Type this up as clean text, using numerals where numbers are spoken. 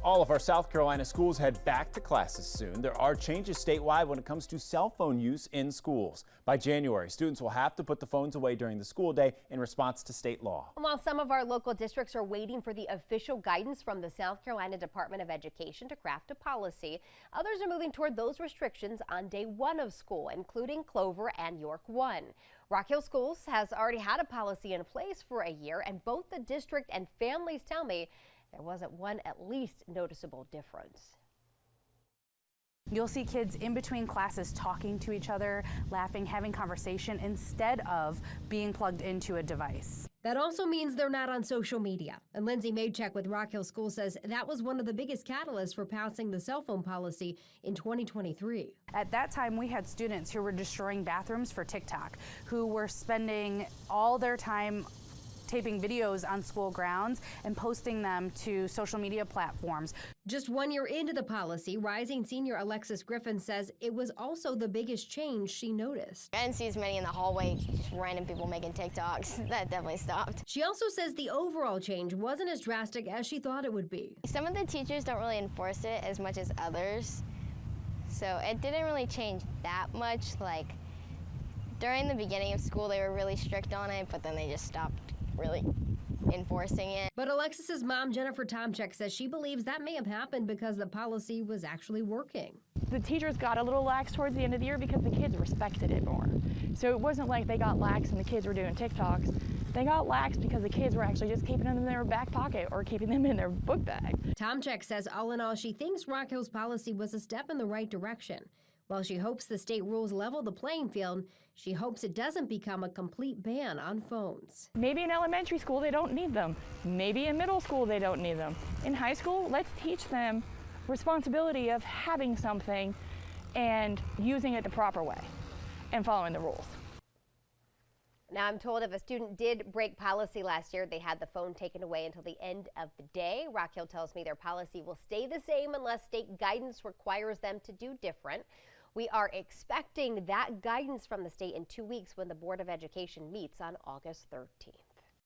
All of our South Carolina schools head back to classes soon. There are changes statewide when it comes to cell phone use in schools. By January, students will have to put the phones away during the school day in response to state law. While some of our local districts are waiting for the official guidance from the South Carolina Department of Education to craft a policy, others are moving toward those restrictions on day one of school, including Clover and York 1. Rock Hill Schools has already had a policy in place for a year, and both the district and families tell me there wasn't one at least noticeable difference. You'll see kids in between classes talking to each other, laughing, having conversation instead of being plugged into a device. That also means they're not on social media. And Lindsay Maycheck with Rock Hill School says that was one of the biggest catalysts for passing the cell phone policy in 2023. At that time, we had students who were destroying bathrooms for TikTok, who were spending all their time taping videos on school grounds and posting them to social media platforms. Just 1 year into the policy, rising senior Alexis Griffin says it was also the biggest change she noticed. I didn't see as many in the hallway, just random people making TikToks. That definitely stopped. She also says the overall change wasn't as drastic as she thought it would be. Some of the teachers don't really enforce it as much as others, so it didn't really change that much. Like, during the beginning of school, they were really strict on it, but then they just stopped really enforcing it. But Alexis's mom, Jennifer Tomczyk, says she believes that may have happened because the policy was actually working. The teachers got a little lax towards the end of the year because the kids respected it more. So it wasn't like they got lax and the kids were doing TikToks. They got lax because the kids were actually just keeping them in their back pocket or keeping them in their book bag. Tomczyk says all in all, she thinks Rock Hill's policy was a step in the right direction. While she hopes the state rules level the playing field, she hopes it doesn't become a complete ban on phones. Maybe in elementary school they don't need them. Maybe in middle school they don't need them. In high school, let's teach them responsibility of having something and using it the proper way and following the rules. Now, I'm told if a student did break policy last year, they had the phone taken away until the end of the day. Rock Hill tells me their policy will stay the same unless state guidance requires them to do different. We are expecting that guidance from the state in 2 weeks when the Board of Education meets on August 13th.